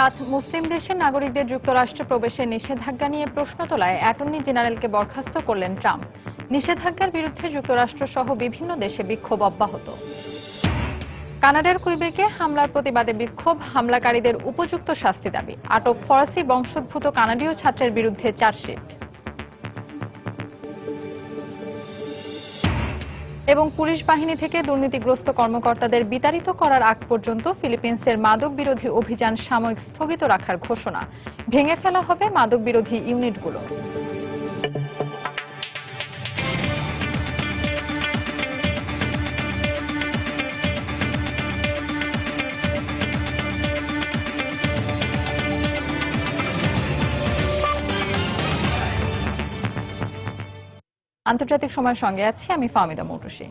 5 মুসলিম দেশের নাগরিকদের যুক্তরাষ্ট্রে প্রবেশে নিষেধাজ্ঞা নিয়ে প্রশ্ন তোলায় অ্যাটর্নি জেনারেলকে বরখাস্ত করলেন ট্রাম্প। নিষেধাজ্ঞার বিরুদ্ধে যুক্তরাষ্ট্র সহ বিভিন্ন দেশে বিক্ষোভ অব্যাহত। কানাডার কুইবেকে হামলার প্রতিবাদে বিক্ষোভ, হামলাকারীদের উপযুক্ত শাস্তি দাবি। আটক ফরাসি বংশোদ্ভূত কানাডীয় ছাত্রের বিরুদ্ধে চার্জশিট। এবং পুলিশ বাহিনী থেকে দুর্নীতিগ্রস্ত কর্মকর্তাদের বিতাড়িত করার আগ পর্যন্ত ফিলিপিন্সের মাদক বিরোধী অভিযান সাময়িক স্থগিত রাখার ঘোষণা। ভেঙে ফেলা হবে মাদক বিরোধী ইউনিটগুলো। আন্তর্জাতিক সময়ের সঙ্গে আছি আমি ফাহমিদা মৌটুসী।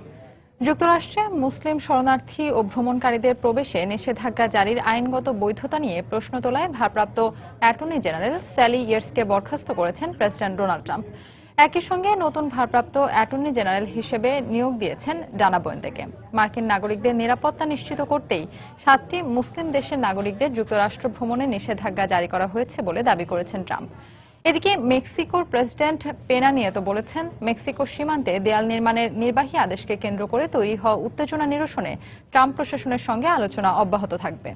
যুক্তরাষ্ট্রে মুসলিম শরণার্থী ও ভ্রমণকারীদের প্রবেশে নিষেধাজ্ঞা জারির আইনগত বৈধতা নিয়ে প্রশ্ন তোলায় ভারপ্রাপ্ত অ্যাটর্নি জেনারেল স্যালি ইয়েটসকে বরখাস্ত করেছেন প্রেসিডেন্ট ডোনাল্ড ট্রাম্প। একই সঙ্গে নতুন ভারপ্রাপ্ত অ্যাটর্নি জেনারেল হিসেবে নিয়োগ দিয়েছেন ডানা বোয়েন্তেকে। মার্কিন নাগরিকদের নিরাপত্তা নিশ্চিত করতেই 7টি মুসলিম দেশের নাগরিকদের যুক্তরাষ্ট্র ভ্রমণে নিষেধাজ্ঞা জারি করা হয়েছে বলে দাবি করেছেন ট্রাম্প। এদিকে মেক্সিকোর প্রেসিডেন্ট পেনা নিয়েতো বলেছেন, মেক্সিকো সীমান্তে দেয়াল নির্মাণের নির্বাহী আদেশকে কেন্দ্র করে তৈরি হওয়া উত্তেজনা নিরসনে ট্রাম্প প্রশাসনের সঙ্গে আলোচনা অব্যাহত থাকবে।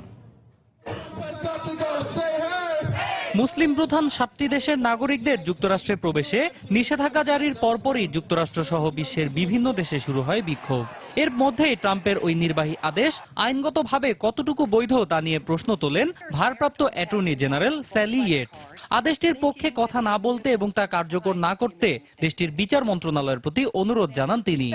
মুসলিম প্রধান 7টি দেশের নাগরিকদের যুক্তরাষ্ট্রে প্রবেশে নিষেধাজ্ঞা জারির পরপরই যুক্তরাষ্ট্র সহ বিশ্বের বিভিন্ন দেশে শুরু হয় বিক্ষোভ। এর মধ্যেই ট্রাম্পের ওই নির্বাহী আদেশ আইনগতভাবে কতটুকু বৈধ তা নিয়ে প্রশ্ন তোলেন ভারপ্রাপ্ত অ্যাটর্নি জেনারেল স্যালি ইয়েটস। আদেশটির পক্ষে কথা না বলতে এবং তা কার্যকর না করতে দেশটির বিচার মন্ত্রণালয়ের প্রতি অনুরোধ জানান তিনি।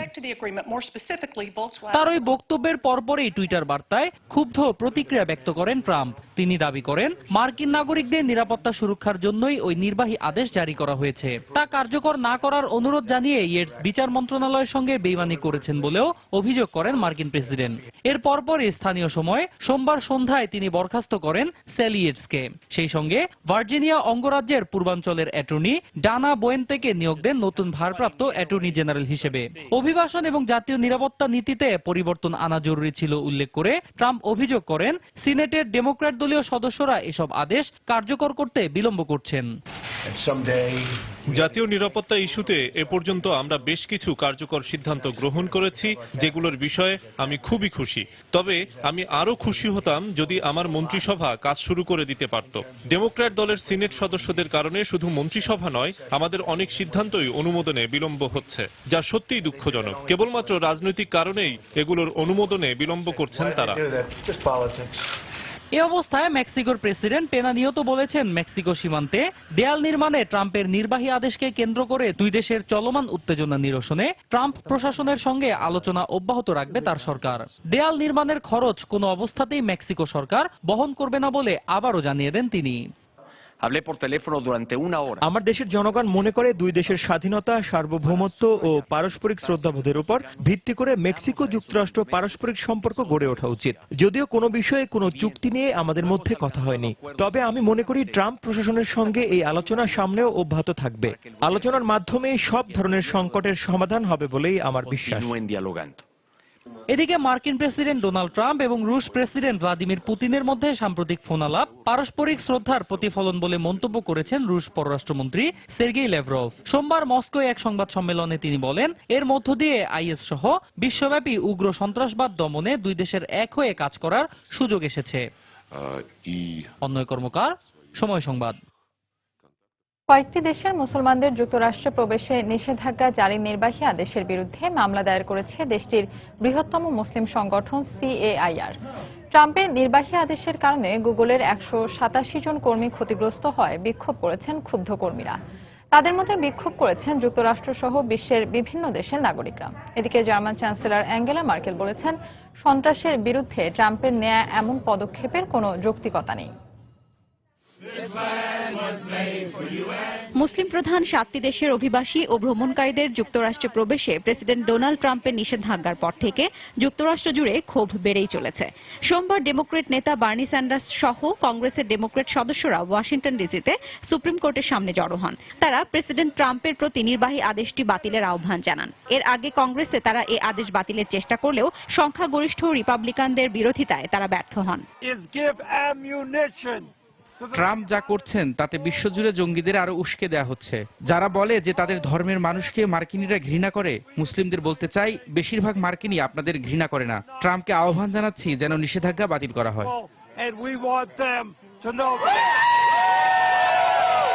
তার ওই বক্তব্যের পরপরই টুইটার বার্তায় ক্ষুব্ধ প্রতিক্রিয়া ব্যক্ত করেন ট্রাম্প। তিনি দাবি করেন, মার্কিন নাগরিকদের নিরাপত্তা সুরক্ষার জন্যই ওই নির্বাহী আদেশ জারি করা হয়েছে। তা কার্যকর না করার অনুরোধ জানিয়ে ইয়েটস বিচার মন্ত্রণালয়ের সঙ্গে বেইমানি করেছেন বলেও অভিযোগ করেন মার্কিন প্রেসিডেন্ট। এর পরপরই স্থানীয় সময় সোমবার সন্ধ্যায় তিনি বরখাস্ত করেন স্যালি ইয়েটসকে। সেই সঙ্গে ভার্জিনিয়া অঙ্গরাজ্যের পূর্বাঞ্চলের অ্যাটর্নি ডানা বোয়েন্তেকে নিয়োগ দেন নতুন ভারপ্রাপ্ত অ্যাটর্নি জেনারেল হিসেবে। অভিবাসন এবং জাতীয় নিরাপত্তা নীতিতে পরিবর্তন আনা জরুরি ছিল উল্লেখ করে ট্রাম্প অভিযোগ করেন, সিনেটের ডেমোক্র্যাট দলীয় সদস্যরা এসব আদেশ কার্যকর করতে বিলম্ব করছেন। জাতীয় নিরাপত্তা ইস্যুতে এ পর্যন্ত আমরা বেশ কিছু কার্যকর সিদ্ধান্ত গ্রহণ করেছি, যেগুলোর বিষয়ে আমি খুবই খুশি। তবে আমি আরো খুশি হতাম যদি আমার মন্ত্রিসভা কাজ শুরু করে দিতে পারত। ডেমোক্র্যাট দলের সিনেট সদস্যদের কারণে শুধু মন্ত্রিসভা নয়, আমাদের অনেক সিদ্ধান্তই অনুমোদনে বিলম্ব হচ্ছে, যা সত্যিই দুঃখজনক। কেবলমাত্র রাজনৈতিক কারণেই এগুলোর অনুমোদনে বিলম্ব করছেন তারা। এ অবস্থায় মেক্সিকোর প্রেসিডেন্ট পেনা নিয়েতো বলেছেন, মেক্সিকো সীমান্তে দেয়াল নির্মাণে ট্রাম্পের নির্বাহী আদেশকে কেন্দ্র করে দুই দেশের চলমান উত্তেজনা নিরসনে ট্রাম্প প্রশাসনের সঙ্গে আলোচনা অব্যাহত রাখবে তার সরকার। দেয়াল নির্মাণের খরচ কোনো অবস্থাতেই মেক্সিকো সরকার বহন করবে না বলে আবারও জানিয়ে দেন তিনি। আমার দেশের জনগণ মনে করে দুই দেশের স্বাধীনতা, সার্বভৌমত্ব ও পারস্পরিক শ্রদ্ধাবোধের উপর ভিত্তি করে মেক্সিকো যুক্তরাষ্ট্র পারস্পরিক সম্পর্ক গড়ে ওঠা উচিত। যদিও কোনো বিষয়ে কোনো চুক্তি নিয়ে আমাদের মধ্যে কথা হয়নি, তবে আমি মনে করি ট্রাম্প প্রশাসনের সঙ্গে এই আলোচনা সামনেও অব্যাহত থাকবে। আলোচনার মাধ্যমে সব ধরনের সংকটের সমাধান হবে বলেই আমার বিশ্বাস। এদিকে মার্কিন প্রেসিডেন্ট ডোনাল্ড ট্রাম্প এবং রুশ প্রেসিডেন্ট ভ্লাদিমির পুতিনের মধ্যে সাম্প্রতিক ফোনালাপ পারস্পরিক শ্রদ্ধার প্রতিফলন বলে মন্তব্য করেছেন রুশ পররাষ্ট্রমন্ত্রী সের্গেই ল্যাভরভ। সোমবার মস্কোয় এক সংবাদ সম্মেলনে তিনি বলেন, এর মধ্য দিয়ে আইএস সহ বিশ্বব্যাপী উগ্র সন্ত্রাসবাদ দমনে দুই দেশের এক হয়ে কাজ করার সুযোগ এসেছে। অন্যয় কর্মকার, সময় সংবাদ। কয়েকটি দেশের মুসলমানদের যুক্তরাষ্ট্রে প্রবেশে নিষেধাজ্ঞা জারির নির্বাহী আদেশের বিরুদ্ধে মামলা দায়ের করেছে দেশটির বৃহত্তম মুসলিম সংগঠন সিএআইআর। ট্রাম্পের নির্বাহী আদেশের কারণে গুগলের 187 জন কর্মী ক্ষতিগ্রস্ত হয় বিক্ষোভ করেছেন ক্ষুব্ধ কর্মীরা। তাদের মধ্যে বিক্ষোভ করেছেন যুক্তরাষ্ট্র সহ বিশ্বের বিভিন্ন দেশের নাগরিকরা। এদিকে জার্মান চ্যান্সেলর অ্যাঙ্গেলা মার্কেল বলেছেন, সন্ত্রাসের বিরুদ্ধে ট্রাম্পের নেয়া এমন পদক্ষেপের কোনো যৌক্তিকতা নেই। মুসলিম প্রধান 7টি দেশের অভিবাসী ও ভ্রমণকারীদের যুক্তরাষ্ট্রে প্রবেশে প্রেসিডেন্ট ডোনাল্ড ট্রাম্পের নিষেধাজ্ঞার পর থেকে যুক্তরাষ্ট্র জুড়ে ক্ষোভ বেড়েই চলেছে। সোমবার ডেমোক্র্যাট নেতা বার্নি স্যান্ডার্স সহ কংগ্রেসের ডেমোক্র্যাট সদস্যরা ওয়াশিংটন ডিসিতে সুপ্রিম কোর্টের সামনে জড়ো হন। তারা প্রেসিডেন্ট ট্রাম্পের প্রতি নির্বাহী আদেশটি বাতিলের আহ্বান জানান। এর আগে কংগ্রেসে তারা এই আদেশ বাতিলের চেষ্টা করলেও সংখ্যাগরিষ্ঠ রিপাবলিকানদের বিরোধিতায় তারা ব্যর্থ হন। ট্রাম্প যা করছেন তাতে বিশ্বজুড়ে জঙ্গিদের আরো উস্কে দেয়া হচ্ছে। যারা বলে যে তাদের ধর্মের মানুষকে মার্কিনিরা ঘৃণা করে, মুসলিমদের বলতে চাই বেশিরভাগ মার্কিনই আপনাদের ঘৃণা করে না। ট্রাম্পকে আহ্বান জানাচ্ছি যেন নিষেধাজ্ঞা বাতিল করা হয়।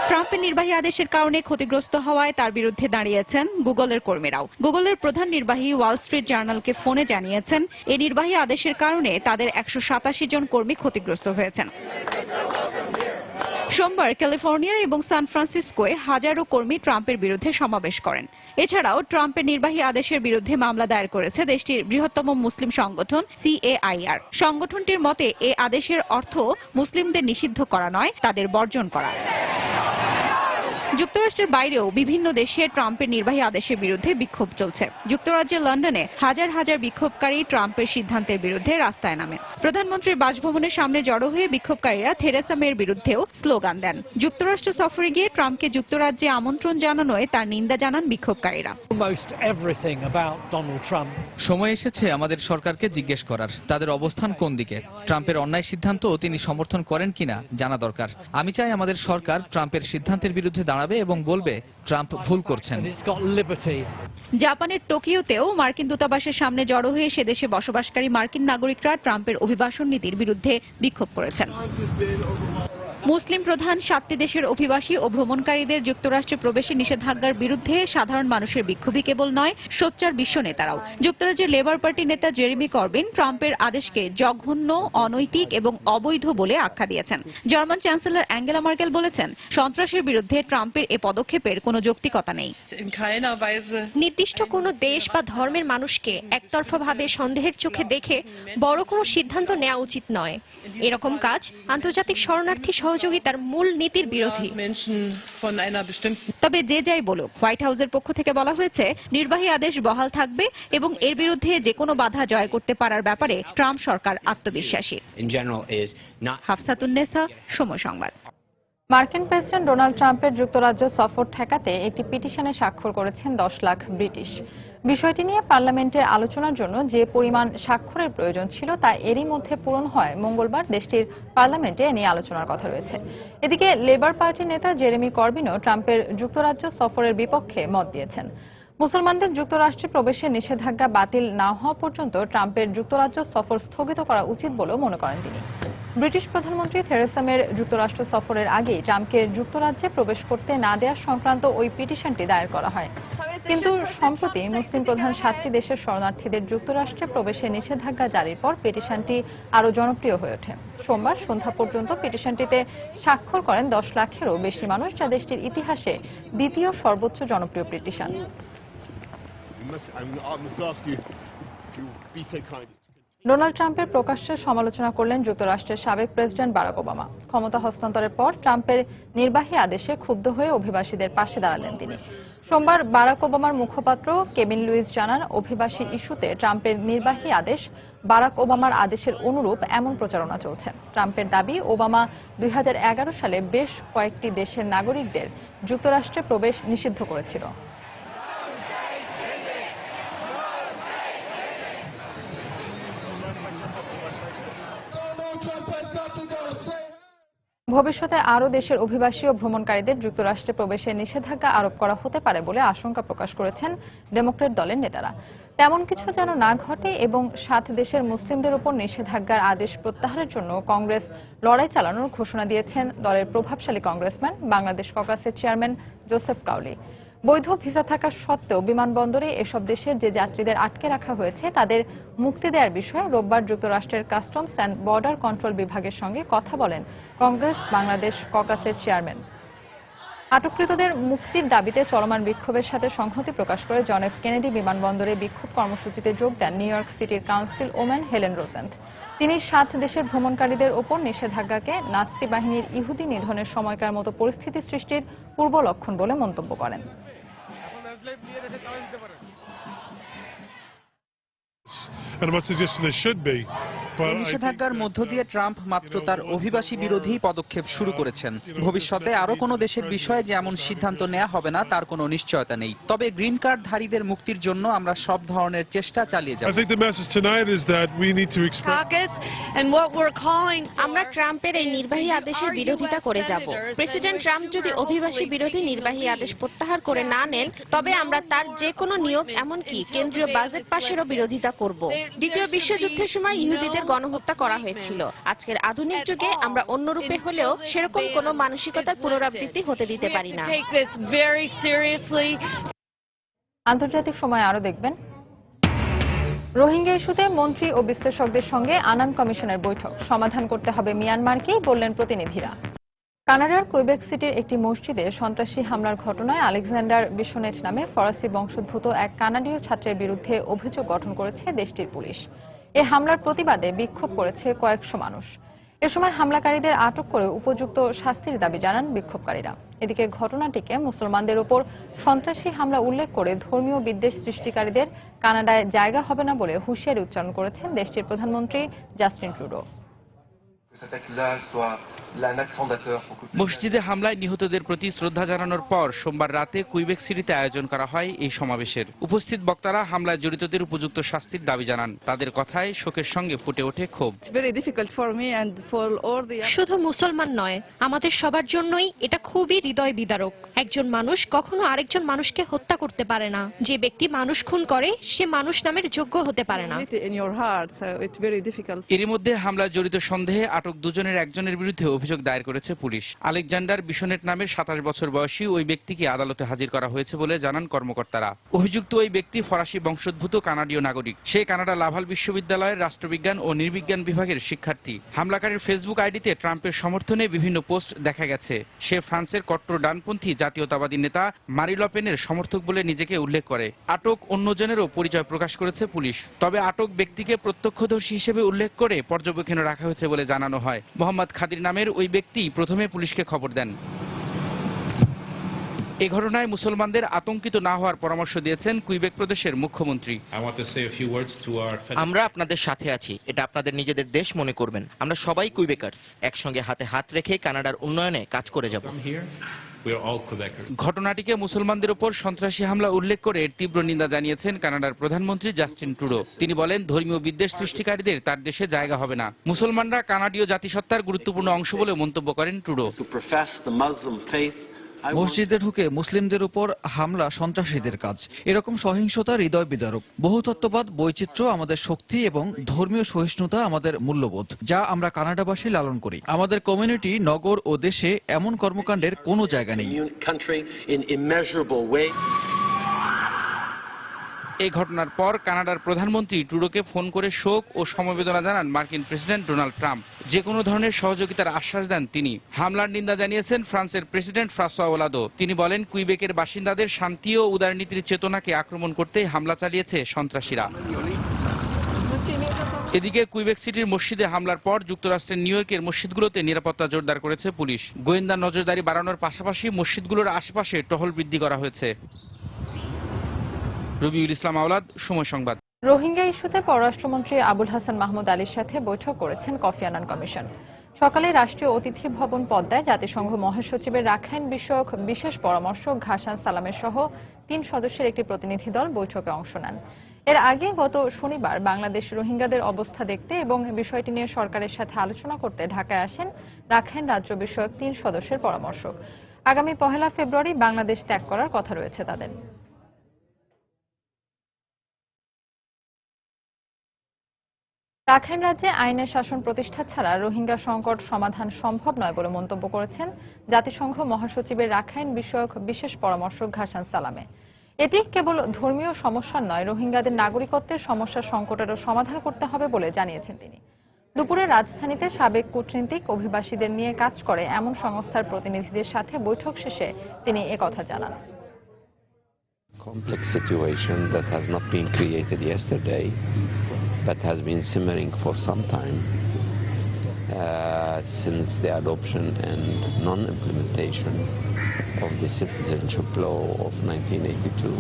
ট্রাম্পের নির্বাহী আদেশের কারণে ক্ষতিগ্রস্ত হওয়ায় তার বিরুদ্ধে দাঁড়িয়েছেন গুগলের কর্মীরাও। গুগলের প্রধান নির্বাহী ওয়াল স্ট্রিট জার্নালকে ফোনে জানিয়েছেন এই নির্বাহী আদেশের কারণে তাদের 187 জন কর্মী ক্ষতিগ্রস্ত হয়েছেন। সোমবার ক্যালিফোর্নিয়া এবং সান ফ্রান্সিসকোয় হাজারো কর্মী ট্রাম্পের বিরুদ্ধে সমাবেশ করেন। এছাড়াও ট্রাম্পের নির্বাহী আদেশের বিরুদ্ধে মামলা দায়ের করেছে দেশটির বৃহত্তম মুসলিম সংগঠন CAIR। সংগঠনটির মতে এ আদেশের অর্থ মুসলিমদের নিষিদ্ধ করা নয়, তাদের বর্জন করা। যুক্তরাষ্ট্রের বাইরেও বিভিন্ন দেশে ট্রাম্পের নির্বাহী আদেশের বিরুদ্ধে বিক্ষোভ চলছে। যুক্তরাজ্যের লন্ডনে হাজার হাজার বিক্ষোভকারী ট্রাম্পের সিদ্ধান্তের বিরুদ্ধে রাস্তায় নামেন। প্রধানমন্ত্রীর বাসভবনের সামনে জড়ো হয়ে বিক্ষোভকারীরা থেরেসা মের বিরুদ্ধেও স্লোগান দেন। যুক্তরাষ্ট্র সফরে গিয়ে ট্রাম্পকে যুক্তরাজ্যে আমন্ত্রণ জানানোয় তার নিন্দা জানান বিক্ষোভকারীরা। সময় এসেছে আমাদের সরকারকে জিজ্ঞেস করার তাদের অবস্থান কোন দিকে। ট্রাম্পের অন্যায় সিদ্ধান্ত তিনি সমর্থন করেন কিনা জানা দরকার। আমি চাই আমাদের সরকার ট্রাম্পের সিদ্ধান্তের বিরুদ্ধে দাঁড়াবে এবং বলবে ট্রাম্প ভুল করছেন। জাপানের টোকিওতেও মার্কিন দূতাবাসের সামনে জড়ো হয়ে সে দেশে বসবাসকারী মার্কিন নাগরিকরা ট্রাম্পের অভিবাসন নীতির বিরুদ্ধে বিক্ষোভ করেছেন। মুসলিম প্রধান 7টি দেশের অভিবাসী ও ভ্রমণকারীদের যুক্তরাষ্ট্রে প্রবেশে নিষেধাজ্ঞার বিরুদ্ধে সাধারণ মানুষের বিক্ষোভই কেবল নয়, সোচ্চার বিশ্ব নেতারাও। যুক্তরাজ্যের লেবার পার্টি নেতা জেরেমি করবিন ট্রাম্পের আদেশকে জঘন্য, অনৈতিক এবং অবৈধ বলে আখ্যা দিয়েছেন। জার্মান চ্যান্সেলর অ্যাঙ্গেলা মার্কেল বলেছেন, সন্ত্রাসের বিরুদ্ধে ট্রাম্পের এ পদক্ষেপের কোনো যৌক্তিকতা নেই। নির্দিষ্ট কোনো দেশ বা ধর্মের মানুষকে একতরফাভাবে সন্দেহের চোখে দেখে বড় কোনো সিদ্ধান্ত নেওয়া উচিত নয়। এরকম কাজ আন্তর্জাতিক শরণার্থী সহযোগিতার মূল নীতির বিরোধী। তবে যে যাই বলুক, হোয়াইট হাউসের পক্ষ থেকে বলা হয়েছে নির্বাহী আদেশ বহাল থাকবে এবং এর বিরুদ্ধে যে কোনো বাধা জয় করতে পারার ব্যাপারে ট্রাম্প সরকার আত্মবিশ্বাসী। হাফসাতুন্নেসা, সময় সংবাদ। মার্কিন প্রেসিডেন্ট ডোনাল্ড ট্রাম্পের যুক্তরাজ্য সফর ঠেকাতে একটি পিটিশনে স্বাক্ষর করেছেন 10 লাখ ব্রিটিশ। বিষয়টি নিয়ে পার্লামেন্টে আলোচনার জন্য যে পরিমাণ স্বাক্ষরের প্রয়োজন ছিল তা এরই মধ্যে পূরণ হয় মঙ্গলবার দেশটির পার্লামেন্টে এ নিয়ে আলোচনার কথা রয়েছে। এদিকে লেবার পার্টির নেতা জেরেমি করবিনও ট্রাম্পের যুক্তরাজ্য সফরের বিপক্ষে মত দিয়েছেন। মুসলমানদের যুক্তরাষ্ট্রে প্রবেশের নিষেধাজ্ঞা বাতিল না হওয়া পর্যন্ত ট্রাম্পের যুক্তরাজ্য সফর স্থগিত করা উচিত বলেও মনে করেন তিনি। ব্রিটিশ প্রধানমন্ত্রী থেরেসা মের যুক্তরাষ্ট্র সফরের আগেই ট্রাম্পকে যুক্তরাজ্যে প্রবেশ করতে না দেওয়া সংক্রান্ত ওই পিটিশনটি দায়ের করা হয়। কিন্তু সম্প্রতি মুসলিম প্রধান 7টি দেশের শরণার্থীদের যুক্তরাষ্ট্রে প্রবেশে নিষেধাজ্ঞা জারির পর পিটিশনটি আরও জনপ্রিয় হয়ে ওঠে। সোমবার সন্ধ্যা পর্যন্ত পিটিশনটিতে স্বাক্ষর করেন 10 লাখেরও বেশি মানুষ, যা দেশটির ইতিহাসে দ্বিতীয় সর্বোচ্চ জনপ্রিয় পিটিশন। ডোনাল্ড ট্রাম্পের প্রকাশ্যে সমালোচনা করলেন যুক্তরাষ্ট্রের সাবেক প্রেসিডেন্ট বারাক ওবামা। ক্ষমতা হস্তান্তরের পর ট্রাম্পের নির্বাহী আদেশে ক্ষুব্ধ হয়ে অভিবাসীদের পাশে দাঁড়ালেন তিনি। সোমবার বারাক ওবামার মুখপাত্র কেভিন লুইস জানান, অভিবাসী ইস্যুতে ট্রাম্পের নির্বাহী আদেশ বারাক ওবামার আদেশের অনুরূপ এমন প্রচারণা চলছে। ট্রাম্পের দাবি, ওবামা 2011 সালে বেশ কয়েকটি দেশের নাগরিকদের যুক্তরাষ্ট্রে প্রবেশ নিষিদ্ধ করেছিল। ভবিষ্যতে আরও দেশের অভিবাসী ও ভ্রমণকারীদের যুক্তরাষ্ট্রে প্রবেশে নিষেধাজ্ঞা আরোপ করা হতে পারে বলে আশঙ্কা প্রকাশ করেছেন ডেমোক্র্যাট দলের নেতারা। তেমন কিছু যেন না ঘটে এবং 7 দেশের মুসলিমদের উপর নিষেধাজ্ঞার আদেশ প্রত্যাহারের জন্য কংগ্রেস লড়াই চালানোর ঘোষণা দিয়েছেন দলের প্রভাবশালী কংগ্রেসম্যান, বাংলাদেশ ককাসের চেয়ারম্যান জোসেফ কাউলি। বৈধ ভিসা থাকা সত্ত্বেও বিমানবন্দরে এসব দেশের যে যাত্রীদের আটকে রাখা হয়েছে তাদের মুক্তি দেওয়ার বিষয়ে রোববার যুক্তরাষ্ট্রের কাস্টমস অ্যান্ড বর্ডার কন্ট্রোল বিভাগের সঙ্গে কথা বলেন কংগ্রেস বাংলাদেশ ককাসের চেয়ারম্যান। আটককৃতদের মুক্তির দাবিতে চলমান বিক্ষোভের সাথে সংহতি প্রকাশ করে জন এফ কেনেডি বিমানবন্দরে বিক্ষোভ কর্মসূচিতে যোগ দেন নিউ ইয়র্ক সিটির কাউন্সিল ওম্যান হেলেন রোজেন্থ। তিনি 7 দেশের ভ্রমণকারীদের ওপর নিষেধাজ্ঞাকে নাৎসি বাহিনীর ইহুদি নিধনের সময়কার মতো পরিস্থিতি সৃষ্টির পূর্ব লক্ষণ বলে মন্তব্য করেন। And I'm not suggesting there should be, এই নিষেধাজ্ঞার মধ্য দিয়ে ট্রাম্প মাত্র তার অভিবাসী বিরোধী পদক্ষেপ শুরু করেছেন। ভবিষ্যতে আরো কোনো দেশের বিষয়ে যে এমন সিদ্ধান্ত নেওয়া হবে না তার কোনো নিশ্চয়তা নেই। তবে গ্রিন কার্ডধারীদের মুক্তির জন্য আমরা সব ধরনের চেষ্টা চালিয়ে যাব। আমরা ট্রাম্পের এই নির্বাহী আদেশের বিরোধিতা করে যাব। প্রেসিডেন্ট ট্রাম্প যদি অভিবাসী বিরোধী নির্বাহী আদেশ প্রত্যাহার করে না নেন, তবে আমরা তার যে কোনো নিয়োগ এমনকি কেন্দ্রীয় বাজেট পাশেরও বিরোধিতা করব। দ্বিতীয় বিশ্বযুদ্ধের সময় ইহুদিদের গণহত্যা করা হয়েছিল। আজকের আধুনিক যুগে আমরা অন্য রূপে হলেও সেরকম কোনো মানসিকতার পুনরাবৃত্তি হতে দিতে পারি না। আন্তর্জাতিক সময় আরো দেখবেন, রোহিঙ্গা ইস্যুতে মন্ত্রী ও বিশ্লেষকদের সঙ্গে আনান কমিশনের বৈঠক, সমাধান করতে হবে মিয়ানমারকেই বললেন প্রতিনিধিরা। কানাডার কুইবেক সিটির একটি মসজিদে সন্ত্রাসী হামলার ঘটনায় আলেকজান্ডার বিশনেট নামে ফরাসি বংশোদ্ভূত এক কানাডীয় ছাত্রের বিরুদ্ধে অভিযোগ গঠন করেছে দেশটির পুলিশ। এ হামলার প্রতিবাদে বিক্ষোভ করেছে কয়েকশো মানুষ। এ সময় হামলাকারীদের আটক করে উপযুক্ত শাস্তির দাবি জানান বিক্ষোভকারীরা। এদিকে ঘটনাটিকে মুসলমানদের উপর সন্ত্রাসী হামলা উল্লেখ করে ধর্মীয় বিদ্বেষ সৃষ্টিকারীদের কানাডায় জায়গা হবে না বলে হুঁশিয়ারি উচ্চারণ করেছেন দেশটির প্রধানমন্ত্রী জাস্টিন ট্রুডো। মসজিদে হামলায় নিহতদের প্রতি শ্রদ্ধা জানানোর পর সোমবার রাতে কুইবেক সিটিতে আয়োজন করা হয় এই সমাবেশের। উপস্থিত বক্তারা হামলায় জড়িতদের উপযুক্ত শাস্তির দাবি জানান। তাদের কথায় শোকের সঙ্গে ফুটে ওঠে ক্ষোভ। শুধু মুসলমান নয়, আমাদের সবার জন্যই এটা খুবই হৃদয় বিদারক। একজন মানুষ কখনো আরেকজন মানুষকে হত্যা করতে পারে না। যে ব্যক্তি মানুষ খুন করে সে মানুষ নামের যোগ্য হতে পারে না। এরই মধ্যে হামলায় জড়িত সন্দেহে আটক দুজনের একজনের বিরুদ্ধে অভিযোগ দায়ের করেছে পুলিশ। আলেকজান্ডার বিশনেট নামের 27 বছর বয়সী ওই ব্যক্তিকে আদালতে হাজির করা হয়েছে বলে জানান কর্মকর্তারা। অভিযুক্ত ওই ব্যক্তি ফরাসি বংশোদ্ভূত কানাডীয় নাগরিক। সে কানাডা লাভাল বিশ্ববিদ্যালয়ের রাষ্ট্রবিজ্ঞান ও নৃবিজ্ঞান বিভাগের শিক্ষার্থী। হামলাকারীর ফেসবুক আইডিতে ট্রাম্পের সমর্থনে বিভিন্ন পোস্ট দেখা গেছে। সে ফ্রান্সের কট্টর ডানপন্থী জাতীয়তাবাদী নেতা মারি লে পেনের সমর্থক বলে নিজেকে উল্লেখ করে। আটক অন্যজনেরও পরিচয় প্রকাশ করেছে পুলিশ। তবে আটক ব্যক্তিকে প্রত্যক্ষদর্শী হিসেবে উল্লেখ করে পর্যবেক্ষণে রাখা হয়েছে বলে জানানো হয়। মোহাম্মদ খাদির নামের ওই ব্যক্তি প্রথমে পুলিশকে খবর দেন। এই ঘটনায় মুসলমানদের আতঙ্কিত না হওয়ার পরামর্শ দিয়েছেন কুইবেক প্রদেশের মুখ্যমন্ত্রী। আমরা আপনাদের সাথে আছি, এটা আপনাদের নিজেদের দেশ মনে করবেন। আমরা সবাই কুইবেকার্স, একসঙ্গে হাতে হাত রেখে কানাডার উন্নয়নে কাজ করে যাব। ঘটনাটিকে মুসলমানদের উপর সন্ত্রাসী হামলা উল্লেখ করে তীব্র নিন্দা জানিয়েছেন কানাডার প্রধানমন্ত্রী জাস্টিন ট্রুডো। তিনি বলেন, ধর্মীয় বিদ্বেষ সৃষ্টিকারীদের তার দেশে জায়গা হবে না। মুসলমানরা কানাডীয় জাতিসত্তার গুরুত্বপূর্ণ অংশ বলে মন্তব্য করেন ট্রুডো। মসজিদে ঢুকে মুসলিমদের উপর হামলা সন্ত্রাসীদের কাজ। এরকম সহিংসতা হৃদয় বিদারক। বহুতত্ত্ববাদ, বৈচিত্র্য আমাদের শক্তি এবং ধর্মীয় সহিষ্ণুতা আমাদের মূল্যবোধ, যা আমরা কানাডাবাসী লালন করি। আমাদের কমিউনিটি, নগর ও দেশে এমন কর্মকাণ্ডের কোনো জায়গা নেই। এই ঘটনার পর কানাডার প্রধানমন্ত্রী ট্রুডোকে ফোন করে শোক ও সমবেদনা জানান মার্কিন প্রেসিডেন্ট ডোনাল্ড ট্রাম্প। যে কোনো ধরনের সহযোগিতার আশ্বাস দেন তিনি। হামলার নিন্দা জানিয়েছেন ফ্রান্সের প্রেসিডেন্ট ফ্রাঁসোয়া ওলাদো। তিনি বলেন, কুইবেকের বাসিন্দাদের শান্তি ও উদারনীতির চেতনাকে আক্রমণ করতে হামলা চালিয়েছে সন্ত্রাসীরা। এদিকে কুইবেক সিটির মসজিদে হামলার পর যুক্তরাষ্ট্রের নিউ ইয়র্কের মসজিদগুলোতে নিরাপত্তা জোরদার করেছে পুলিশ। গোয়েন্দা নজরদারি বাড়ানোর পাশাপাশি মসজিদগুলোর আশেপাশে টহল বৃদ্ধি করা হয়েছে। রবিউল ইসলাম আওলাদ, সময় সংবাদ। রোহিঙ্গা ইস্যুতে পররাষ্ট্রমন্ত্রী আবুল হাসান মাহমুদ আলীর সাথে বৈঠক করেছেন কোফি আনান কমিশন। সকালে রাষ্ট্রীয় অতিথি ভবন পদ্মায় জাতিসংঘ মহাসচিবের রাখাইন বিষয়ক বিশেষ পরামর্শক ঘাসান সালামের সহ 3 সদস্যের একটি প্রতিনিধি দল বৈঠকে অংশ নেন। এর আগে গত শনিবার বাংলাদেশ রোহিঙ্গাদের অবস্থা দেখতে এবং বিষয়টি নিয়ে সরকারের সাথে আলোচনা করতে ঢাকায় আসেন রাখাইন রাজ্য বিষয়ক 3 সদস্যের পরামর্শক। আগামী 1 ফেব্রুয়ারি বাংলাদেশ ত্যাগ করার কথা রয়েছে তাদের। রাখাইন রাজ্যে আইনের শাসন প্রতিষ্ঠা ছাড়া রোহিঙ্গা সংকট সমাধান সম্ভব নয় বলে মন্তব্য করেছেন জাতিসংঘ মহাসচিবের রাখাইন বিষয়ক বিশেষ পরামর্শক ঘাসান সালামে। এটি কেবল ধর্মীয় সমস্যা নয়, রোহিঙ্গাদের নাগরিকত্বের সমস্যা সংকটেরও সমাধান করতে হবে বলে জানিয়েছেন তিনি। দুপুরে রাজধানীতে সাবেক কূটনীতিক অভিবাসীদের নিয়ে কাজ করে এমন সংস্থার প্রতিনিধিদের সাথে বৈঠক শেষে তিনি একথা জানান। Complex situation that has not been created yesterday, but has been simmering for some time since the adoption and non-implementation of the citizenship law of 1982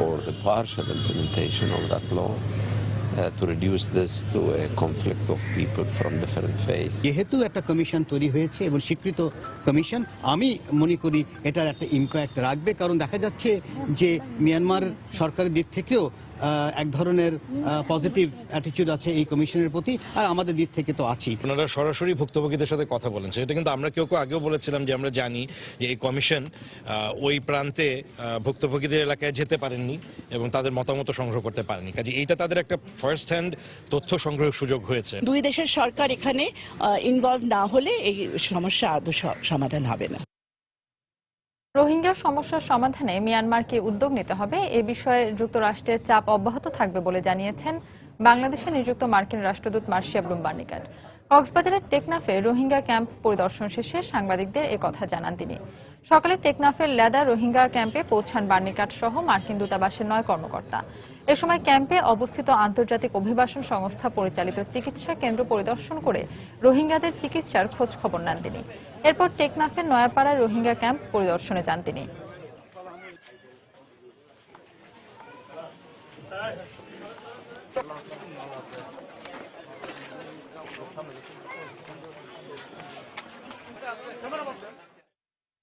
or the partial implementation of that law to reduce this to a conflict of people from different faiths. যেহেতু একটা commission তৈরি হয়েছে এবং স্বীকৃত commission, আমি মনে করি এটার একটা ইম্প্যাক্ট রাখবে, কারণ দেখা যাচ্ছে যে মিয়ানমার সরকারের দিক থেকেও এক ধরনের পজিটিভ অ্যাটিটিউড আছে এই কমিশনের প্রতি, আর আমাদের দিক থেকে তো আছেই। আপনারা সরাসরি ভুক্তভোগীদের সাথে কথা বলেন, সেটা কিন্তু আমরা কেউ আগেও বলেছিলাম যে আমরা জানি যে এই কমিশন ওই প্রান্তে ভুক্তভোগীদের এলাকায় যেতে পারেননি এবং তাদের মতামত সংগ্রহ করতে পারেনি। কাজে এইটা তাদের একটা ফার্স্ট হ্যান্ড তথ্য সংগ্রহের সুযোগ হয়েছে। দুই দেশের সরকার এখানে ইনভলভ না হলে এই সমস্যা আদৌ সমাধান হবে না। রোহিঙ্গা সমস্যার সমাধানে মিয়ানমারকে উদ্যোগ নিতে হবে, এ বিষয়ে যুক্তরাষ্ট্রের চাপ অব্যাহত থাকবে বলে জানিয়েছেন বাংলাদেশে নিযুক্ত মার্কিন রাষ্ট্রদূত মার্শিয়া ব্লুমবার্নিকাট। কক্সবাজারের টেকনাফে রোহিঙ্গা ক্যাম্প পরিদর্শন শেষে সাংবাদিকদের একথা জানান তিনি। সকালে টেকনাফের লেদা রোহিঙ্গা ক্যাম্পে পৌঁছান বার্নিকাট সহ মার্কিন দূতাবাসের 9 কর্মকর্তা। এ সময় ক্যাম্পে অবস্থিত আন্তর্জাতিক অভিবাসন সংস্থা পরিচালিত চিকিৎসা কেন্দ্র পরিদর্শন করে রোহিঙ্গাদের চিকিৎসার খোঁজ খবর নেন তিনি। এরপর টেকনাফের নয়াপাড়ায় রোহিঙ্গা ক্যাম্প পরিদর্শনে যান তিনি।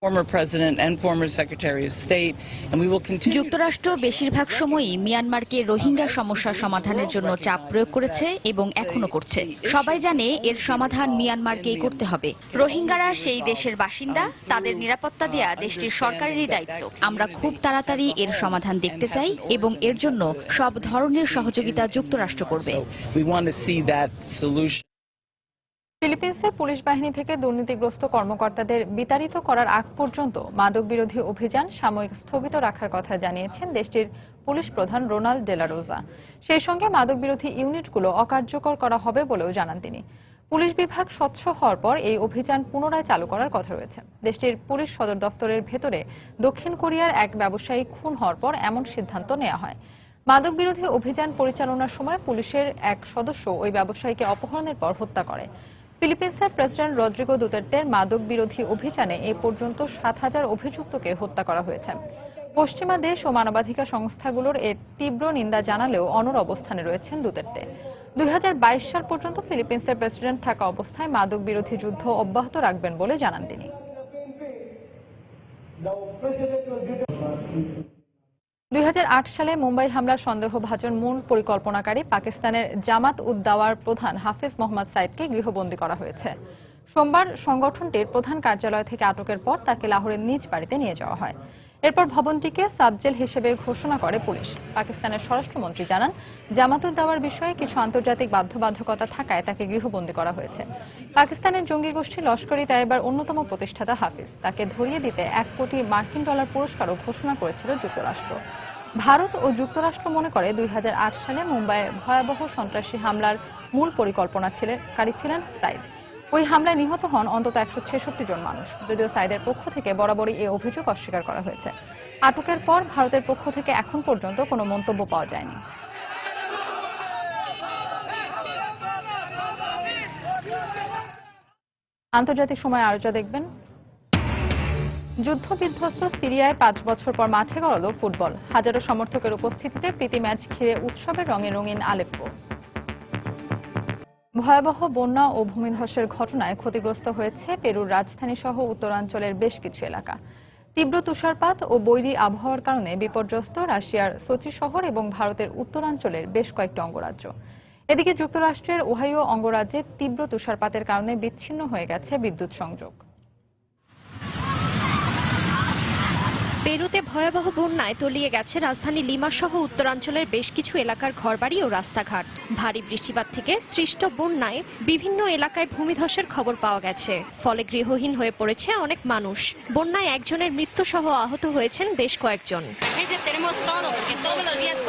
Former President and former Secretary of State, and we will continue. যুক্তরাষ্ট্র বেশিরভাগ সময়ই মিয়ানমারকে রোহিঙ্গা সমস্যা সমাধানের জন্য চাপ প্রয়োগ করেছে এবং এখনো করছে। সবাই জানে এর সমাধান মিয়ানমারকেই করতে হবে। রোহিঙ্গারা সেই দেশের বাসিন্দা, তাদের নিরাপত্তা দেয়া দেশটির সরকারেরই দায়িত্ব। আমরা খুব তাড়াতাড়ি এর সমাধান দেখতে চাই এবং এর জন্য সব ধরনের সহযোগিতা যুক্তরাষ্ট্র করবে। We want to see that solution. ফিলিপিন্সের পুলিশ বাহিনী থেকে দুর্নীতিগ্রস্ত কর্মকর্তাদের বিতাড়িত করার আগ পর্যন্ত মাদক বিরোধী অভিযান সাময়িক স্থগিত রাখার কথা জানিয়েছেন দেশটির পুলিশ প্রধান রোনাল্ড ডেলা রোজা। সেই সঙ্গে মাদক বিরোধী ইউনিটগুলো অকার্যকর করা হবে বলেও জানান তিনি। পুলিশ বিভাগ স্বচ্ছ হওয়ার পর এই অভিযান পুনরায় চালু করার কথা রয়েছে। দেশটির পুলিশ সদর দপ্তরের ভেতরে দক্ষিণ কোরিয়ার এক ব্যবসায়ী খুন হওয়ার পর এমন সিদ্ধান্ত নেওয়া হয়। মাদক বিরোধী অভিযান পরিচালনার সময় পুলিশের এক সদস্য ওই ব্যবসায়ীকে অপহরণের পর হত্যা করে। ফিলিপিন্সের প্রেসিডেন্ট রদ্রিগো দুতের্তের মাদক বিরোধী অভিযানে এ পর্যন্ত 7,000 অভিযুক্তকে হত্যা করা হয়েছে। পশ্চিমা দেশ ও মানবাধিকার সংস্থাগুলোর এর তীব্র নিন্দা জানালেও অনড় অবস্থানে রয়েছেন দুতের্তে। 2022 সাল পর্যন্ত ফিলিপিন্সের প্রেসিডেন্ট থাকা অবস্থায় মাদক বিরোধী যুদ্ধ অব্যাহত রাখবেন বলে জানান তিনি। 2008 সালে মুম্বাই হামলার সন্দেহভাজন মূল পরিকল্পনাকারী পাকিস্তানের জামাত উদ দাওয়ার প্রধান হাফিজ মোহাম্মদ সাইদকে গৃহবন্দী করা হয়েছে। সোমবার সংগঠনটির প্রধান কার্যালয় থেকে আটকের পর তাকে লাহোরের নিজ বাড়িতে নিয়ে যাওয়া হয়। এরপর ভবনটিকে সাবজেল হিসেবে ঘোষণা করে পুলিশ। পাকিস্তানের স্বরাষ্ট্রমন্ত্রী জানান, জামাত উদ দাওয়ার বিষয়ে কিছু আন্তর্জাতিক বাধ্যবাধকতা থাকায় তাকে গৃহবন্দী করা হয়েছে। পাকিস্তানের জঙ্গি গোষ্ঠী লস্কর-ই তাইবার অন্যতম প্রতিষ্ঠাতা হাফিজ, তাকে ধরিয়ে দিতে $1 কোটি পুরস্কারও ঘোষণা করেছিল যুক্তরাষ্ট্র। ভারত ও যুক্তরাষ্ট্র মনে করে 2008 সালে মুম্বাইয়ে ভয়াবহ সন্ত্রাসী হামলার মূল পরিকল্পনাকারী ছিলেন সাইদ। ওই হামলায় নিহত হন অন্তত 166 জন মানুষ। যদিও সাইদের পক্ষ থেকে বরাবরই এই অভিযোগ অস্বীকার করা হয়েছে। আটকের পর ভারতের পক্ষ থেকে এখন পর্যন্ত কোনো মন্তব্য পাওয়া যায়নি। আন্তর্জাতিক সময় আরো যা দেখবেন। যুদ্ধবিধ্বস্ত সিরিয়ায় 5 বছর পর মাঠে গড়ালো ফুটবল। হাজারো সমর্থকের উপস্থিতিতে প্রীতি ম্যাচ ঘিরে উৎসবের রঙে রঙিন আলেপ্পো। ভয়াবহ বন্যা ও ভূমিধসের ঘটনায় ক্ষতিগ্রস্ত হয়েছে পেরুর রাজধানী সহ উত্তরাঞ্চলের বেশ কিছু এলাকা। তীব্র তুষারপাত ও বৈরী আবহাওয়ার কারণে বিপর্যস্ত রাশিয়ার সোচি শহর এবং ভারতের উত্তরাঞ্চলের বেশ কয়েকটি অঙ্গরাজ্য। এদিকে যুক্তরাষ্ট্রের ওহাইও অঙ্গরাজ্যে তীব্র তুষারপাতের কারণে বিচ্ছিন্ন হয়ে গেছে বিদ্যুৎ সংযোগ। পেরুতে ভয়াবহ বন্যায় তলিয়ে গেছে রাজধানী লিমা সহ উত্তরাঞ্চলের বেশ কিছু এলাকার ঘরবাড়ি ও রাস্তাঘাট। ভারী বৃষ্টিপাত থেকে সৃষ্ট বন্যায় বিভিন্ন এলাকায় ভূমিধসের খবর পাওয়া গেছে, ফলে গৃহহীন হয়ে পড়েছে অনেক মানুষ। বন্যায় একজনের মৃত্যু সহ আহত হয়েছেন বেশ কয়েকজন।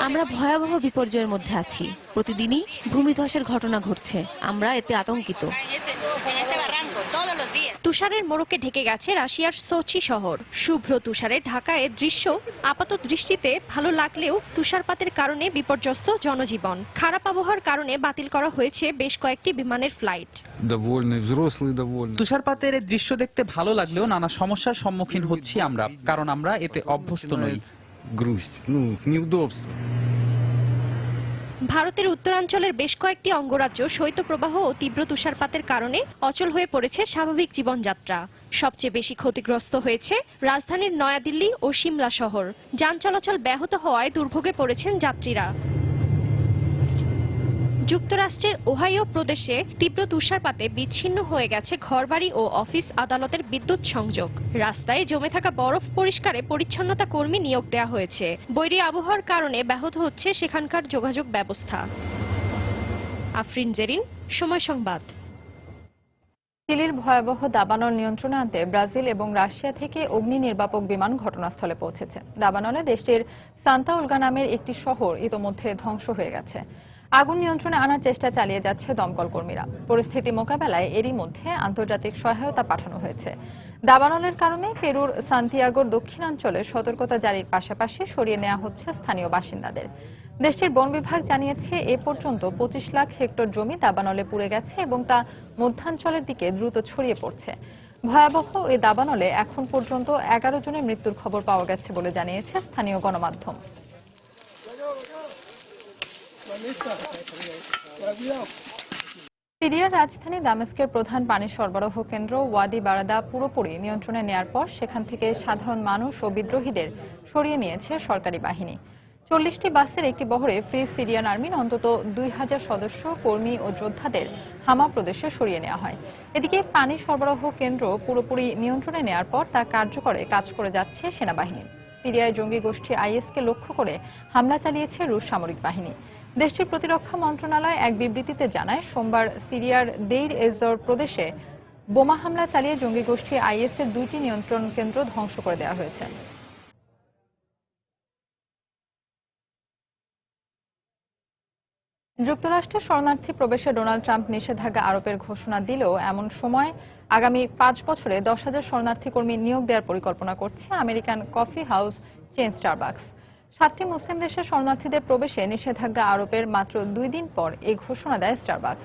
আমরা ভয়াবহ বিপর্যয়ের মধ্যে আছি। প্রতিদিনই ভূমিধসের ঘটনা ঘটছে, আমরা এতে আতঙ্কিত। তুষারের মোড়কে ঢেকে গেছে রাশিয়ার সোচি শহর। শুভ্র তুষারে ঢাকা এ দৃশ্য আপাত দৃষ্টিতে ভালো লাগলেও তুষারপাতের কারণে বিপর্যস্ত জনজীবন। খারাপ আবহাওয়ার কারণে বাতিল করা হয়েছে বেশ কয়েকটি বিমানের ফ্লাইট। তুষারপাতের দৃশ্য দেখতে ভালো লাগলেও নানা সমস্যার সম্মুখীন হচ্ছি আমরা, কারণ আমরা এতে অভ্যস্ত নই। ভারতের উত্তরাঞ্চলের বেশ কয়েকটি অঙ্গরাজ্য শৈত্যপ্রবাহ ও তীব্র তুষারপাতের কারণে অচল হয়ে পড়েছে স্বাভাবিক জীবনযাত্রা। সবচেয়ে বেশি ক্ষতিগ্রস্ত হয়েছে রাজধানীর নয়াদিল্লি ও সিমলা শহর। যান চলাচল ব্যাহত হওয়ায় দুর্ভোগে পড়েছেন যাত্রীরা। যুক্তরাষ্ট্রের ওহাইও প্রদেশে তীব্র তুষারপাতে বিচ্ছিন্ন হয়ে গেছে ঘরবাড়ি ও অফিস আদালতের বিদ্যুৎ সংযোগ। রাস্তায় জমে থাকা বরফ পরিষ্কারে পরিচ্ছন্নতা কর্মী নিয়োগ দেওয়া হয়েছে। বৈরী আবহাওয়ার কারণে ব্যাহত হচ্ছে সেখানকার যোগাযোগ ব্যবস্থা। আফরিন জেরিন, সময় সংবাদ। চিলির ভয়াবহ দাবানল নিয়ন্ত্রণে আনতে ব্রাজিল এবং রাশিয়া থেকে অগ্নি নির্বাপক বিমান ঘটনাস্থলে পৌঁছেছে। দাবানলে দেশটির সান্তা উলগা নামের একটি শহর ইতোমধ্যে ধ্বংস হয়ে গেছে। আগুন নিয়ন্ত্রণে আনার চেষ্টা চালিয়ে যাচ্ছে দমকল কর্মীরা। পরিস্থিতি মোকাবেলায় এরই মধ্যে আন্তর্জাতিক সহায়তা পাঠানো হয়েছে। দাবানলের কারণে পেরুর সান্তিয়াগোর দক্ষিণাঞ্চলে সতর্কতা জারির পাশাপাশি সরিয়ে নেওয়া হচ্ছে স্থানীয় বাসিন্দাদের। দেশটির বন বিভাগ জানিয়েছে এ পর্যন্ত 25 লাখ হেক্টর জমি দাবানলে পুড়ে গেছে এবং তা মধ্যাঞ্চলের দিকে দ্রুত ছড়িয়ে পড়ছে। ভয়াবহ এই দাবানলে এখন পর্যন্ত 11 জনের মৃত্যুর খবর পাওয়া গেছে বলে জানিয়েছে স্থানীয় গণমাধ্যম। সিরিয়ার রাজধানী দামেস্কের প্রধান পানি সরবরাহ কেন্দ্র ওয়াদি বারাদা পুরোপুরি নিয়ন্ত্রণে নেয়ার পর সেখান থেকে সাধারণ মানুষ ও বিদ্রোহীদের সরিয়ে নিয়েছে সরকারি বাহিনী। 40টি বাসের একটি বহরে ফ্রি সিরিয়ান আর্মির অন্তত 2000 সদস্য, কর্মী ও যোদ্ধাদের হামা প্রদেশে সরিয়ে নেওয়া হয়। এদিকে পানি সরবরাহ কেন্দ্র পুরোপুরি নিয়ন্ত্রণে নেয়ার পর তা কার্যকরে কাজ করে যাচ্ছে সেনাবাহিনী। সিরিয়ায় জঙ্গি গোষ্ঠী আইএসকে লক্ষ্য করে হামলা চালিয়েছে রুশ সামরিক বাহিনী। দেশটির প্রতিরক্ষা মন্ত্রণালয় এক বিবৃতিতে জানায়, সোমবার সিরিয়ার দেইর এজর প্রদেশে বোমা হামলা চালিয়ে জঙ্গি গোষ্ঠী আইএসের 2টি নিয়ন্ত্রণ কেন্দ্র ধ্বংস করে দেওয়া হয়েছে। যুক্তরাষ্ট্রে শরণার্থী প্রবেশে ডোনাল্ড ট্রাম্প নিষেধাজ্ঞা আরোপের ঘোষণা দিলেও এমন সময় আগামী 5 বছরে 10,000 শরণার্থী কর্মী নিয়োগ দেওয়ার পরিকল্পনা করছে American coffee house chain Starbucks. 7টি মুসলিম দেশের শরণার্থীদের প্রবেশে নিষেধাজ্ঞা আরোপের মাত্র 2 দিন পর এই ঘোষণা দেয় স্টারবাকস।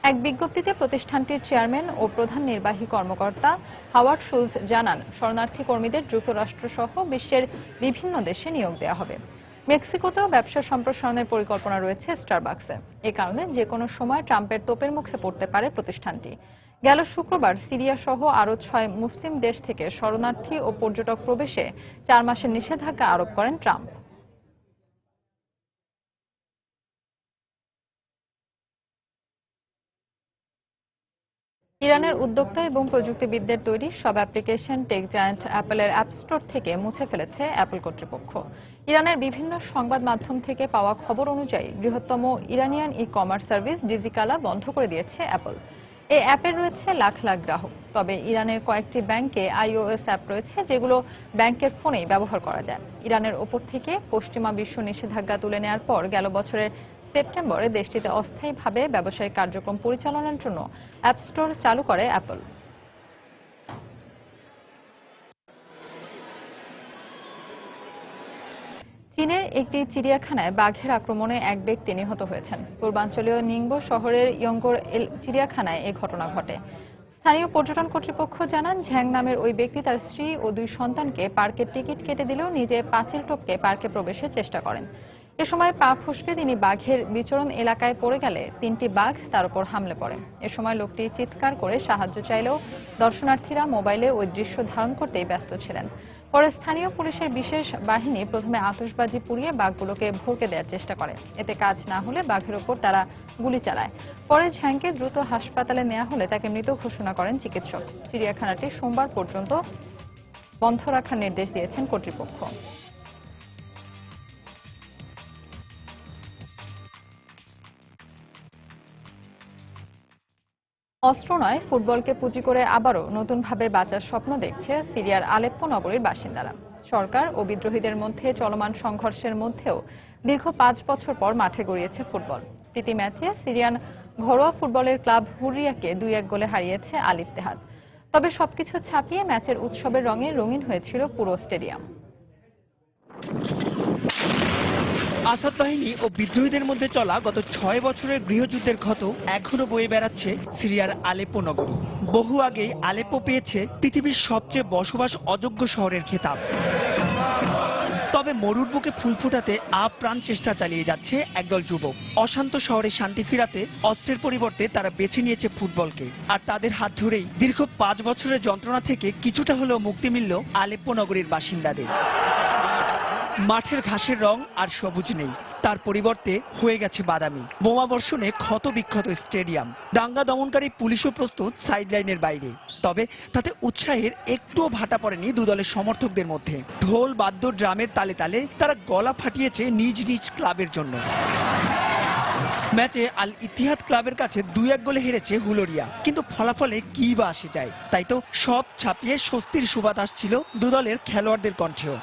এক বিজ্ঞপ্তিতে প্রতিষ্ঠানটির চেয়ারম্যান ও প্রধান নির্বাহী কর্মকর্তা হাওয়ার্ড শুলস জানান, শরণার্থী কর্মীদের যুক্তরাষ্ট্র সহ বিশ্বের বিভিন্ন দেশে নিয়োগ দেওয়া হবে। মেক্সিকোতেও ব্যবসা সম্প্রসারণের পরিকল্পনা রয়েছে স্টারবাকসে। এ কারণে যে কোনো সময় ট্রাম্পের তোপের মুখে পড়তে পারে প্রতিষ্ঠানটি। গেল শুক্রবার সিরিয়া সহ আরও 6 মুসলিম দেশ থেকে শরণার্থী ও পর্যটক প্রবেশে 4 মাসের নিষেধাজ্ঞা আরোপ করেন ট্রাম্প। ইরানের উদ্যোক্তা এবং প্রযুক্তিবিদদের তৈরি সব অ্যাপ্লিকেশন টেক জায়ান্ট অ্যাপলের অ্যাপ স্টোর থেকে মুছে ফেলেছে অ্যাপল কর্তৃপক্ষ। ইরানের বিভিন্ন সংবাদ মাধ্যম থেকে পাওয়া খবর অনুযায়ী বৃহত্তম ইরানিয়ান ই কমার্স সার্ভিস ডিজিকালা বন্ধ করে দিয়েছে অ্যাপল। এই অ্যাপের রয়েছে লাখ লাখ গ্রাহক। তবে ইরানের কয়েকটি ব্যাংকে আইওএস অ্যাপ রয়েছে যেগুলো ব্যাংকের ফোনেই ব্যবহার করা যায়। ইরানের ওপর থেকে পশ্চিমা বিশ্ব নিষেধাজ্ঞা তুলে নেওয়ার পর গেল বছরের সেপ্টেম্বরে দেশটিতে অস্থায়ীভাবে ব্যবসায়িক কার্যক্রম পরিচালনার জন্য অ্যাপ স্টোর চালু করে অ্যাপল। চীনের একটি চিড়িয়াখানায় বাঘের আক্রমণে এক ব্যক্তি নিহত হয়েছেন। পূর্বাঞ্চলীয় নিংবো শহরের ইয়ঙ্গোর চিড়িয়াখানায় এই ঘটনা ঘটে। স্থানীয় পর্যটন কর্তৃপক্ষ জানান, ঝ্যাং নামের ওই ব্যক্তি তার স্ত্রী ও 2 সন্তানকে পার্কের টিকিট কেটে দিলেও নিজে পাঁচিল টপকে পার্কে প্রবেশের চেষ্টা করেন। এ সময় পা ফসকে তিনি বাঘের বিচরণ এলাকায় পড়ে গেলে 3টি বাঘ তার উপর হামলে পড়ে। এ সময় লোকটি চিৎকার করে সাহায্য চাইলেও দর্শনার্থীরা মোবাইলে ওই দৃশ্য ধারণ করতেই ব্যস্ত ছিলেন। পরে স্থানীয় পুলিশের বিশেষ বাহিনী প্রথমে আতশবাজি পুড়িয়ে বাঘগুলোকে ভড়কে দেওয়ার চেষ্টা করে। এতে কাজ না হলে বাঘের ওপর তারা গুলি চালায়। পরে ঝ্যাংকে দ্রুত হাসপাতালে নেওয়া হলে তাকে মৃত ঘোষণা করেন চিকিৎসক। চিড়িয়াখানাটি সোমবার পর্যন্ত বন্ধ রাখার নির্দেশ দিয়েছেন কর্তৃপক্ষ। অস্ত্র নয়, ফুটবলকে পুঁজি করে আবারও নতুনভাবে বাঁচার স্বপ্ন দেখছে সিরিয়ার আলেপ্পো নগরীর বাসিন্দারা। সরকার ও বিদ্রোহীদের মধ্যে চলমান সংঘর্ষের মধ্যেও দীর্ঘ 5 বছর পর মাঠে গড়িয়েছে ফুটবল। প্রীতি ম্যাচে সিরিয়ান ঘরোয়া ফুটবলের ক্লাব হুরিয়াকে 2-1 গোলে হারিয়েছে আল ইত্তেহাদ। তবে সবকিছু ছাপিয়ে ম্যাচের উৎসবের রঙে রঙিন হয়েছিল পুরো স্টেডিয়াম। আসাদ বাহিনী ও বিদ্রোহীদের মধ্যে চলা গত 6 বছরের গৃহযুদ্ধের ক্ষত এখনো বয়ে বেড়াচ্ছে সিরিয়ার আলেপ্পো নগরী। বহু আগেই আলেপ্পো পেয়েছে পৃথিবীর সবচেয়ে বসবাস অযোগ্য শহরের খেতাব। তবে মরুর বুকে ফুল ফোটাতে আপ্রাণ চেষ্টা চালিয়ে যাচ্ছে একদল যুবক। অশান্ত শহরে শান্তি ফিরাতে অস্ত্রের পরিবর্তে তারা বেছে নিয়েছে ফুটবলকে। আর তাদের হাত ধরেই দীর্ঘ 5 বছরের যন্ত্রণা থেকে কিছুটা হলেও মুক্তি মিলল আলেপ্পো নগরীর বাসিন্দাদের। মাঠের ঘাসের রং আর সবুজ নেই, তার পরিবর্তে হয়ে গেছে বাদামি। বোমা বর্ষণে ক্ষত বিক্ষত স্টেডিয়াম, দাঙ্গা দমনকারী পুলিশও প্রস্তুত সাইডলাইনের বাইরে। তবে তাতে উৎসাহের একটুও ভাটা পড়েনি দুদলের সমর্থকদের মধ্যে। ঢোল বাদ্য ড্রামের তালে তালে তারা গলা ফাটিয়েছে নিজ নিজ ক্লাবের জন্য। ম্যাচে আল ইতিহাদ ক্লাবের কাছে 2-1 গোলে হেরেছে হুলোরিয়া, কিন্তু ফলাফলে কি বা আসে যায়। তাই তো সব ছাপিয়ে স্বস্তির সুবাতাস ছিল দুদলের খেলোয়াড়দের কণ্ঠেও।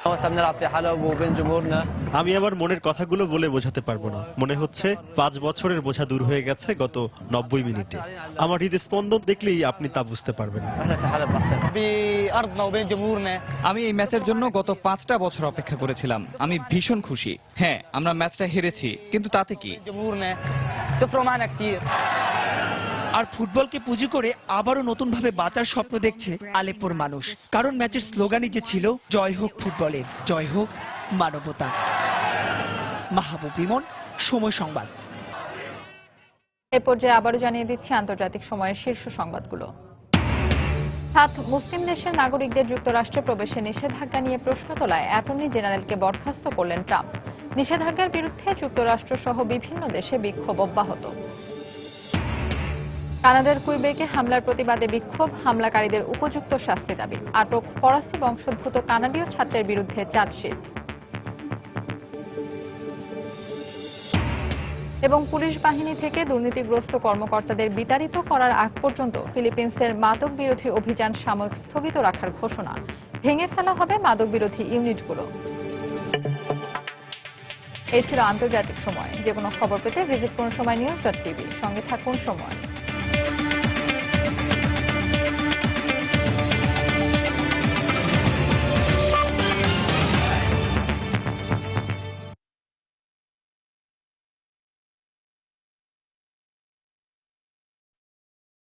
আমি আমার মনের কথাগুলো বলে বোঝাতে পারবো না। মনে হচ্ছে 5 বছরের বোঝা দূর হয়ে গেছে গত 90 মিনিটে। আমার হৃদস্পন্দন দেখলেই আপনি তা বুঝতে পারবেন। আমি এই ম্যাচের জন্য গত 5টা বছর অপেক্ষা করেছিলাম। আমি ভীষণ খুশি। হ্যাঁ, আমরা ম্যাচটা হেরেছি, কিন্তু তাতে কি? আর ফুটবলকে পুঁজি করে আবারও নতুন ভাবে বাঁচার স্বপ্ন দেখছে আলেপ্পোর মানুষ। কারণ ম্যাচের স্লোগানই যে ছিল জয় হোক ফুটবলের, জয় হোক মানবতা। মাহবুব ইমন, সময় সংবাদ। এ পর্যায়ে আবারও জানিয়ে দিচ্ছি আন্তর্জাতিক সময়ের শীর্ষ সংবাদগুলো। 7 মুসলিম দেশের নাগরিকদের যুক্তরাষ্ট্রে প্রবেশে নিষেধাজ্ঞা নিয়ে প্রশ্ন তোলায় অ্যাটর্নি জেনারেলকে বরখাস্ত করলেন ট্রাম্প। নিষেধাজ্ঞার বিরুদ্ধে যুক্তরাষ্ট্র সহ বিভিন্ন দেশে বিক্ষোভ অব্যাহত। কানাডার কুইবেকে হামলার প্রতিবাদে বিক্ষোভ, হামলাকারীদের উপযুক্ত শাস্তি দাবি। আটক ফরাসি বংশোদ্ভূত কানাডীয় ছাত্রের বিরুদ্ধে চার্জশিট। এবং পুলিশ বাহিনী থেকে দুর্নীতিগ্রস্ত কর্মকর্তাদের বিতাড়িত করার আগ পর্যন্ত ফিলিপিন্সের মাদক বিরোধী অভিযান সাময়িক স্থগিত রাখার ঘোষণা। ভেঙে ফেলা হবে মাদক বিরোধী ইউনিটগুলো। এই ছিল আন্তর্জাতিক সময়। যে কোনো খবর পেতে ভিজিট করুন সময় নিউজ.টিভি। সঙ্গে থাকুন সময়।